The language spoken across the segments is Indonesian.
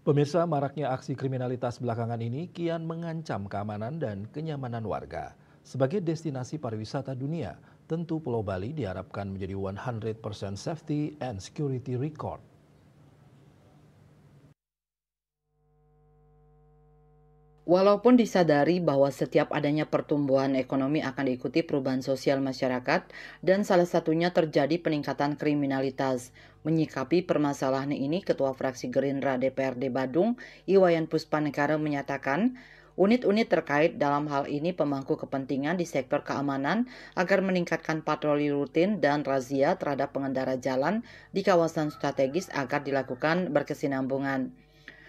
Pemirsa, maraknya aksi kriminalitas belakangan ini kian mengancam keamanan dan kenyamanan warga. Sebagai destinasi pariwisata dunia, tentu Pulau Bali diharapkan menjadi 100% safety and security record. Walaupun disadari bahwa setiap adanya pertumbuhan ekonomi akan diikuti perubahan sosial masyarakat dan salah satunya terjadi peningkatan kriminalitas. Menyikapi permasalahan ini, Ketua Fraksi Gerindra DPRD Badung, Iwayan Puspanegara menyatakan, unit-unit terkait dalam hal ini pemangku kepentingan di sektor keamanan agar meningkatkan patroli rutin dan razia terhadap pengendara jalan di kawasan strategis agar dilakukan berkesinambungan.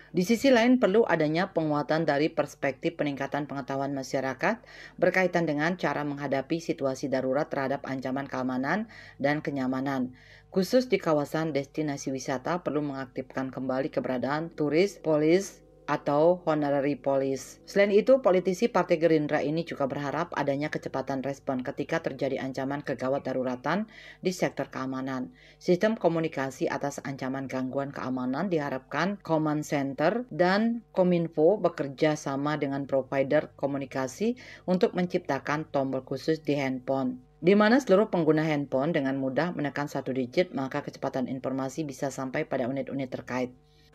Di sisi lain, perlu adanya penguatan dari perspektif peningkatan pengetahuan masyarakat berkaitan dengan cara menghadapi situasi darurat terhadap ancaman keamanan dan kenyamanan. Khusus di kawasan destinasi wisata perlu mengaktifkan kembali keberadaan turis, polis, atau honorary police. Selain itu, politisi Partai Gerindra ini juga berharap adanya kecepatan respon ketika terjadi ancaman kegawat daruratan di sektor keamanan. Sistem komunikasi atas ancaman gangguan keamanan diharapkan Command Center dan Kominfo bekerja sama dengan provider komunikasi untuk menciptakan tombol khusus di handphone, di mana seluruh pengguna handphone dengan mudah menekan satu digit, maka kecepatan informasi bisa sampai pada unit-unit terkait.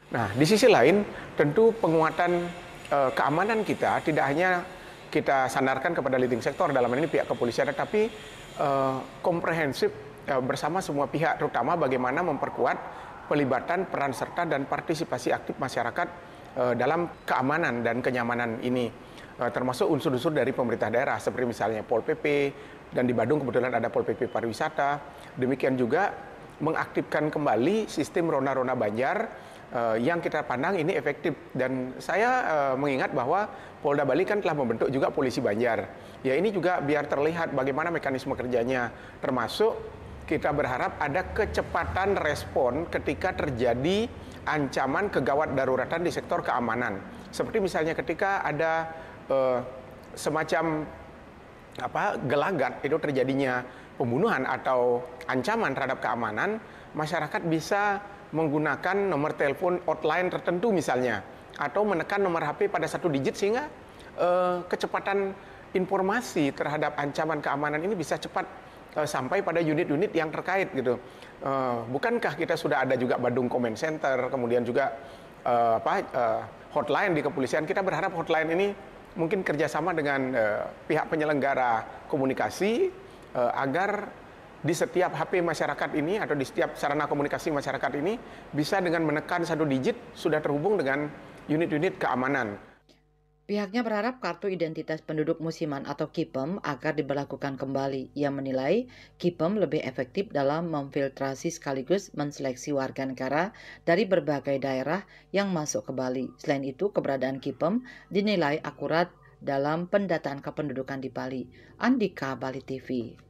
Nah, di sisi lain, tentu penguatan keamanan kita tidak hanya kita sandarkan kepada leading sektor, dalam ini pihak kepolisian, tetapi komprehensif bersama semua pihak, terutama bagaimana memperkuat pelibatan, peran serta, dan partisipasi aktif masyarakat dalam keamanan dan kenyamanan ini. Termasuk unsur-unsur dari pemerintah daerah, seperti misalnya Pol PP, dan di Badung kebetulan ada Pol PP Pariwisata. Demikian juga mengaktifkan kembali sistem Rona-Rona Banjar yang kita pandang ini efektif. Dan saya mengingat bahwa Polda Bali kan telah membentuk juga Polisi Banjar. Ya, ini juga biar terlihat bagaimana mekanisme kerjanya. Termasuk kita berharap ada kecepatan respon ketika terjadi ancaman kegawat daruratan di sektor keamanan. Seperti misalnya ketika ada semacam gelagat itu terjadinya pembunuhan atau ancaman terhadap keamanan, masyarakat bisa menggunakan nomor telepon hotline tertentu misalnya, atau menekan nomor HP pada satu digit sehingga kecepatan informasi terhadap ancaman keamanan ini bisa cepat sampai pada unit-unit yang terkait gitu. Bukankah kita sudah ada juga Badung Command Center, kemudian juga hotline di kepolisian. Kita berharap hotline ini mungkin kerjasama dengan pihak penyelenggara komunikasi agar di setiap HP masyarakat ini atau di setiap sarana komunikasi masyarakat ini bisa dengan menekan satu digit sudah terhubung dengan unit-unit keamanan. Pihaknya berharap kartu identitas penduduk musiman atau KIPEM agar diberlakukan kembali. Ia menilai KIPEM lebih efektif dalam memfiltrasi sekaligus menseleksi warga negara dari berbagai daerah yang masuk ke Bali. Selain itu, keberadaan KIPEM dinilai akurat dalam pendataan kependudukan di Bali. Andika, Bali TV.